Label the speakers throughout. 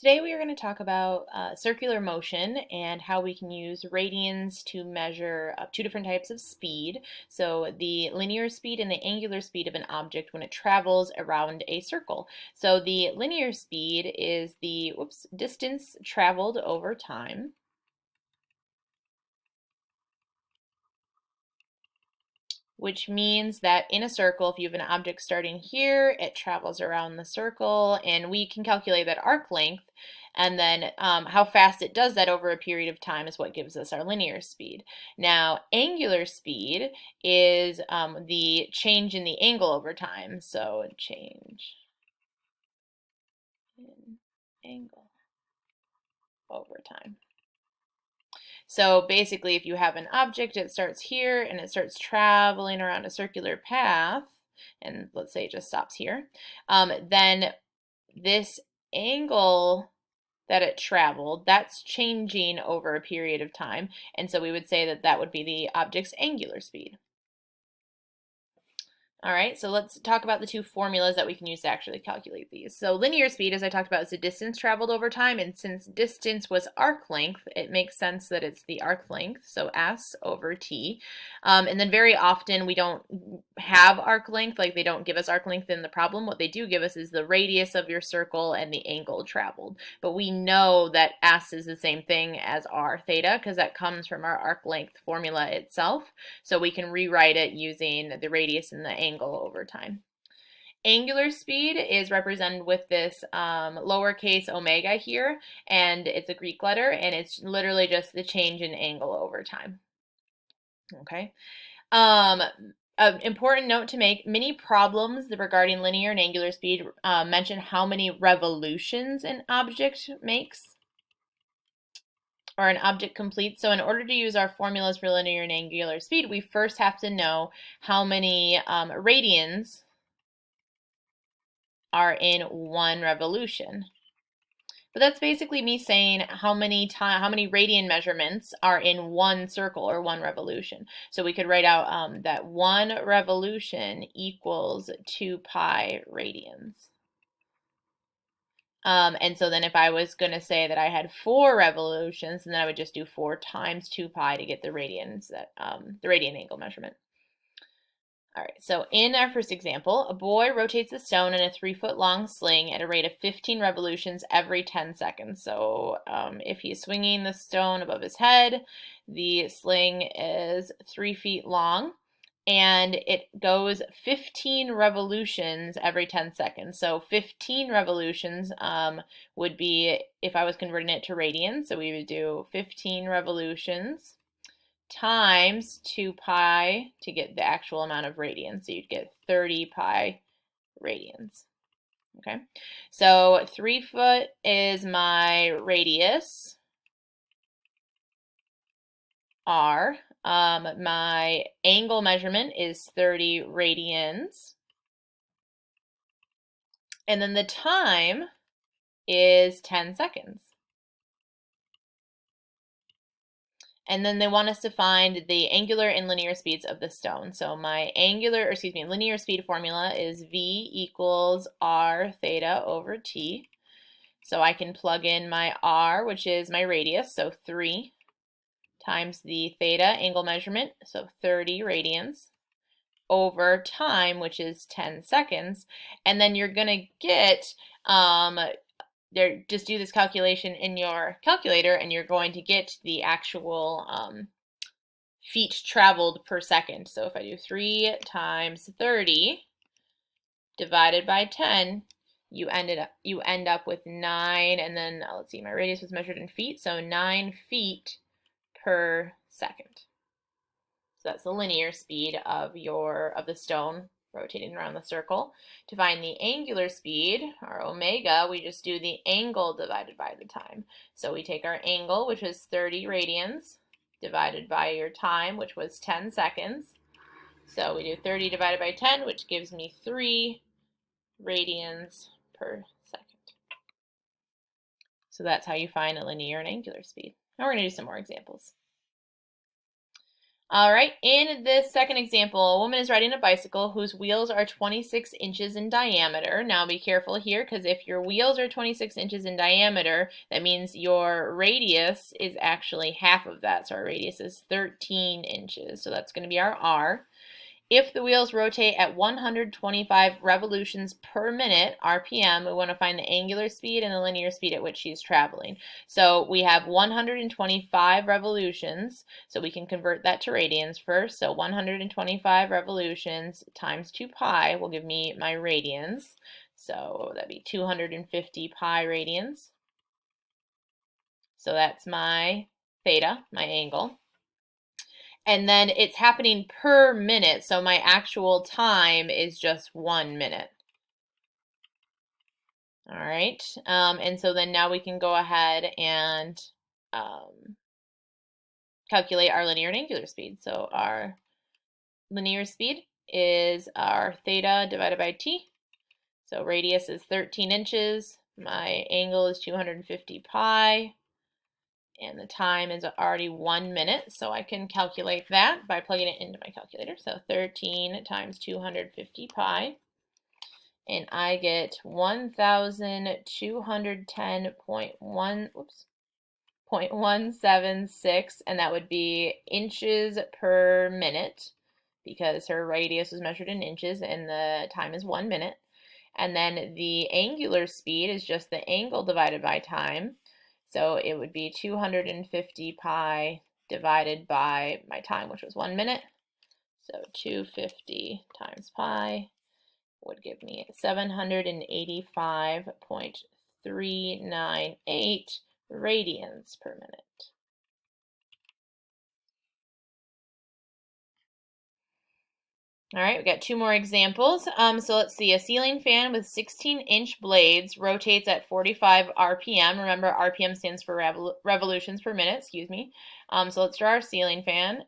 Speaker 1: Today we are going to talk about circular motion and how we can use radians to measure two different types of speed. So the linear speed and the angular speed of an object when it travels around a circle. So the linear speed is the distance traveled over time. Which means that in a circle, if you have an object starting here, it travels around the circle, and we can calculate that arc length, and then how fast it does that over a period of time is what gives us our linear speed. Now, angular speed is the change in the angle over time, so change in angle over time. So basically, if you have an object, it starts here and it starts traveling around a circular path, and let's say it just stops here, then this angle that it traveled, that's changing over a period of time, and so we would say that that would be the object's angular speed. All right, so let's talk about the two formulas that we can use to actually calculate these. So linear speed, as I talked about, is the distance traveled over time, and since distance was arc length, it makes sense that it's the arc length, so S over T. And then very often we don't have arc length, like they don't give us arc length in the problem. What they do give us is the radius of your circle and the angle traveled. But we know that S is the same thing as R theta because that comes from our arc length formula itself. So we can rewrite it using the radius and the angle over time. Angular speed is represented with this lowercase omega here, and it's a Greek letter, and it's literally just the change in angle over time. Okay. An important note to make, many problems regarding linear and angular speed mention how many revolutions an object makes or an object completes. So in order to use our formulas for linear and angular speed, we first have to know how many radians are in one revolution. But that's basically me saying how many radian measurements are in one circle or one revolution. So we could write out that one revolution equals 2 pi radians. And so then if I was going to say that I had 4 revolutions, then I would just do 4 times 2 pi to get the radians, the radian angle measurement. All right, so in our first example, a boy rotates a stone in a 3-foot long sling at a rate of 15 revolutions every 10 seconds. So if he's swinging the stone above his head, the sling is 3 feet long, and it goes 15 revolutions every 10 seconds. So 15 revolutions would be, if I was converting it to radians, so we would do 15 revolutions times 2 pi to get the actual amount of radians. So you'd get 30 pi radians. Okay, so 3 foot is my radius, R. My angle measurement is 30 radians. And then the time is 10 seconds. And then they want us to find the angular and linear speeds of the stone. So my linear speed formula is V equals R theta over T. So I can plug in my R, which is my radius, so 3 times the theta angle measurement, so 30 radians, over time, which is 10 seconds. And then you're going to get just do this calculation in your calculator, and you're going to get the actual feet traveled per second. So if I do 3 times 30 divided by 10, you end up with 9, and then let's see, my radius was measured in feet, so 9 feet per second. So that's the linear speed of the stone rotating around the circle. To find the angular speed, our omega, we just do the angle divided by the time. So we take our angle, which is 30 radians, divided by your time, which was 10 seconds. So we do 30 divided by 10, which gives me 3 radians per second. So that's how you find a linear and angular speed. Now we're going to do some more examples. All right, in this second example, a woman is riding a bicycle whose wheels are 26 inches in diameter. Now be careful here, because if your wheels are 26 inches in diameter, that means your radius is actually half of that. So our radius is 13 inches. So that's going to be our R. If the wheels rotate at 125 revolutions per minute, RPM, we want to find the angular speed and the linear speed at which she's traveling. So we have 125 revolutions, so we can convert that to radians first. So 125 revolutions times 2 pi will give me my radians. So that'd be 250 pi radians. So that's my theta, my angle. And then it's happening per minute, so my actual time is just 1 minute. All right, and so then now we can go ahead and calculate our linear and angular speed. So our linear speed is our theta divided by t. So radius is 13 inches. My angle is 250 pi. And the time is already 1 minute, so I can calculate that by plugging it into my calculator. So 13 times 250 pi, and I get 1,210.176, and that would be inches per minute, because her radius was measured in inches and the time is 1 minute. And then the angular speed is just the angle divided by time. So it would be 250 pi divided by my time, which was 1 minute. So 250 times pi would give me 785.398 radians per minute. All right, we got 2 more examples. So let's see, a ceiling fan with 16-inch blades rotates at 45 RPM. Remember, RPM stands for revolutions per minute, excuse me. So let's draw our ceiling fan.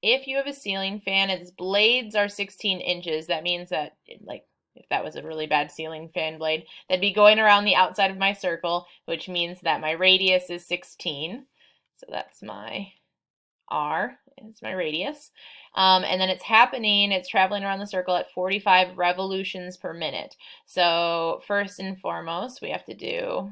Speaker 1: If you have a ceiling fan, its blades are 16 inches. That means that, like, if that was a really bad ceiling fan blade, that'd be going around the outside of my circle, which means that my radius is 16. So that's my R, is my radius. And then it's traveling around the circle at 45 revolutions per minute. So first and foremost, we have to do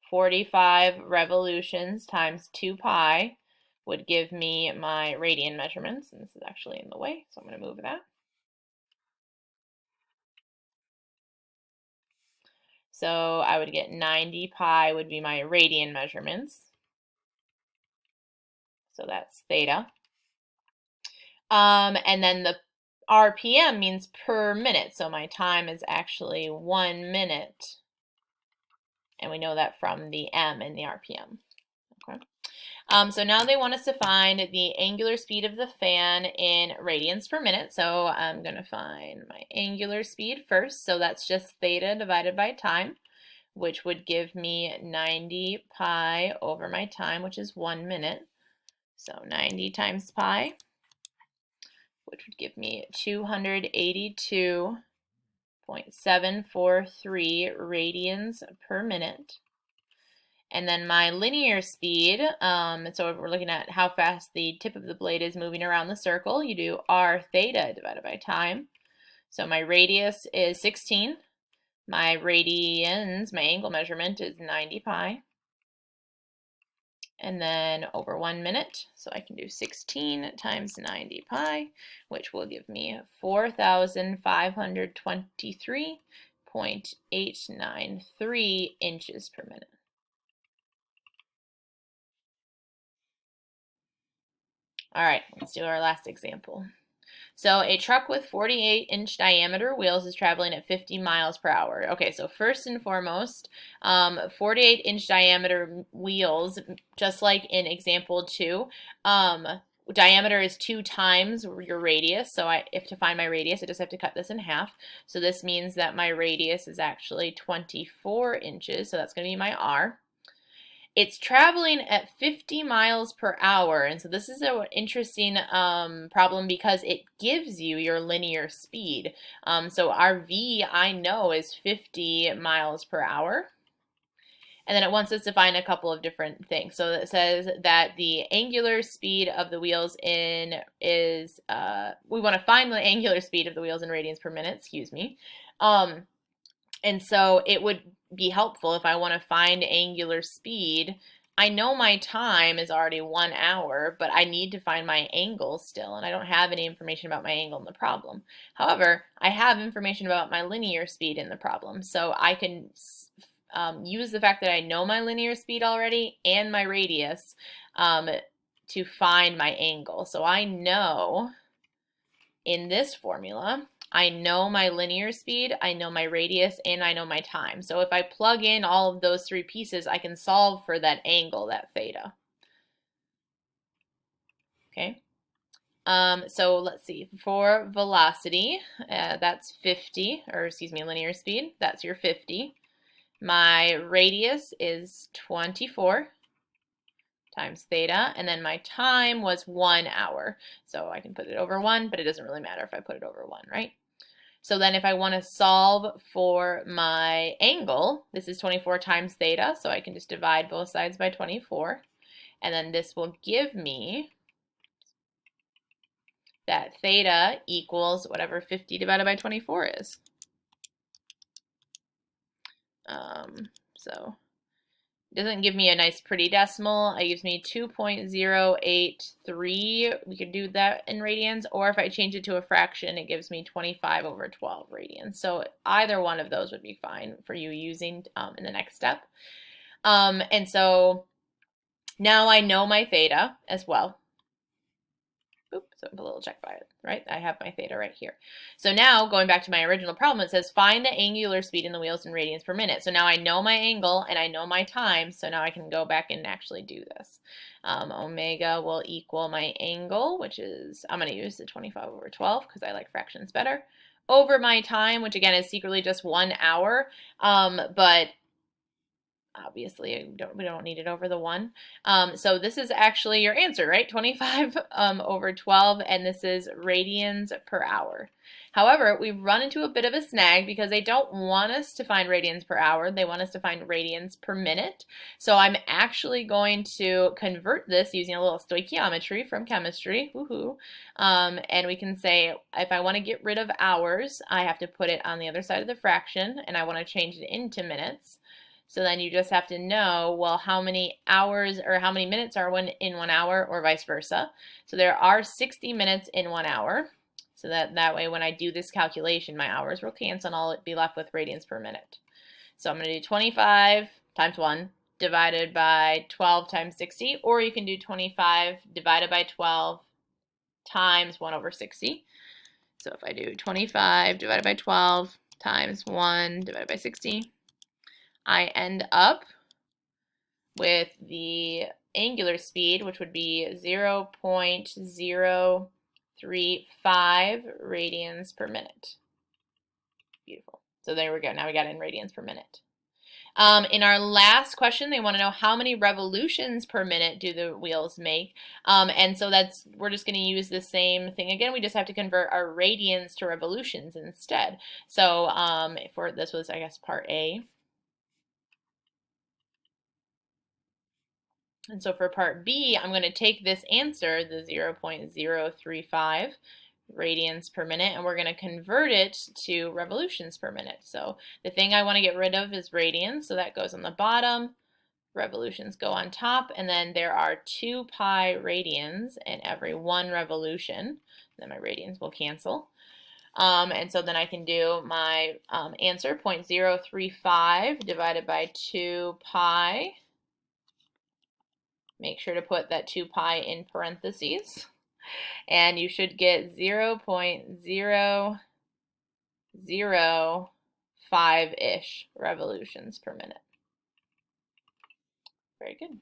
Speaker 1: 45 revolutions times 2 pi would give me my radian measurements. And this is actually in the way, so I'm going to move that. So I would get 90 pi would be my radian measurements. So that's theta. And then the RPM means per minute. So my time is actually 1 minute. And we know that from the M in the RPM. Okay. So now they want us to find the angular speed of the fan in radians per minute. So I'm going to find my angular speed first. So that's just theta divided by time, which would give me 90 pi over my time, which is 1 minute. So 90 times pi, which would give me 282.743 radians per minute. And then my linear speed, so if we're looking at how fast the tip of the blade is moving around the circle, you do R theta divided by time. So my radius is 16. My radians, my angle measurement, is 90 pi. And then over 1 minute, so I can do 16 times 90 pi, which will give me 4,523.893 inches per minute. All right, let's do our last example. So a truck with 48-inch diameter wheels is traveling at 50 miles per hour. Okay, so first and foremost, 48-inch diameter wheels, just like in example 2, diameter is 2 times your radius. So if to find my radius, I just have to cut this in half. So this means that my radius is actually 24 inches. So that's going to be my R. It's traveling at 50 miles per hour, and so this is an interesting problem because it gives you your linear speed. So our V, I know, is 50 miles per hour. And then it wants us to find a couple of different things. So it says that the angular speed of the wheels we want to find the angular speed of the wheels in radians per minute, excuse me. And so it would be helpful if I want to find angular speed. I know my time is already 1 hour, but I need to find my angle still, and I don't have any information about my angle in the problem. However, I have information about my linear speed in the problem, so I can use the fact that I know my linear speed already and my radius to find my angle. So I know in this formula, I know my linear speed, I know my radius, and I know my time. So if I plug in all of those three pieces, I can solve for that angle, that theta. Okay. So let's see, for velocity, that's 50, or excuse me, linear speed, that's your 50. My radius is 24 times theta, and then my time was 1 hour. So I can put it over 1, but it doesn't really matter if I put it over 1, right? So then if I want to solve for my angle, this is 24 times theta, so I can just divide both sides by 24. And then this will give me that theta equals whatever 50 divided by 24 is. So it doesn't give me a nice pretty decimal. It gives me 2.083. We could do that in radians, or if I change it to a fraction, it gives me 25 over 12 radians. So either one of those would be fine for you using in the next step. And so now I know my theta as well. Oops, so put a little check by it, right? I have my theta right here. So now, going back to my original problem, it says find the angular speed in the wheels in radians per minute. So now I know my angle and I know my time, so now I can go back and actually do this. Omega will equal my angle, which is, I'm going to use the 25 over 12 because I like fractions better, over my time, which again is secretly just 1 hour, but obviously we don't need it over the 1. So this is actually your answer, right? 25 over 12, and this is radians per hour. However, we've run into a bit of a snag because they don't want us to find radians per hour. They want us to find radians per minute. So I'm actually going to convert this using a little stoichiometry from chemistry. Woohoo. And we can say if I want to get rid of hours, I have to put it on the other side of the fraction, and I want to change it into minutes. So then you just have to know, well, how many hours or how many minutes are in 1 hour, or vice versa. So there are 60 minutes in 1 hour. So that way when I do this calculation, my hours will cancel and I'll be left with radians per minute. So I'm going to do 25 times 1 divided by 12 times 60, or you can do 25 divided by 12 times 1 over 60. So if I do 25 divided by 12 times 1 divided by 60, I end up with the angular speed, which would be 0.035 radians per minute. Beautiful. So there we go. Now we got it in radians per minute. In our last question, they want to know how many revolutions per minute do the wheels make. And so we're just going to use the same thing again. We just have to convert our radians to revolutions instead. So this was, I guess, part A. And so for part B, I'm going to take this answer, the 0.035 radians per minute, and we're going to convert it to revolutions per minute. So the thing I want to get rid of is radians, so that goes on the bottom. Revolutions go on top, and then there are 2 pi radians in every 1 revolution. Then my radians will cancel. And so then I can do my answer, 0.035 divided by 2 pi. Make sure to put that 2 pi in parentheses. And you should get 0.005-ish revolutions per minute. Very good.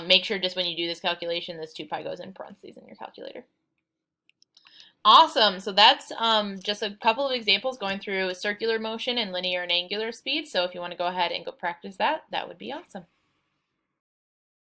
Speaker 1: Make sure just when you do this calculation, this 2 pi goes in parentheses in your calculator. Awesome. So that's just a couple of examples going through circular motion and linear and angular speed. So if you want to go ahead and go practice that, that would be awesome.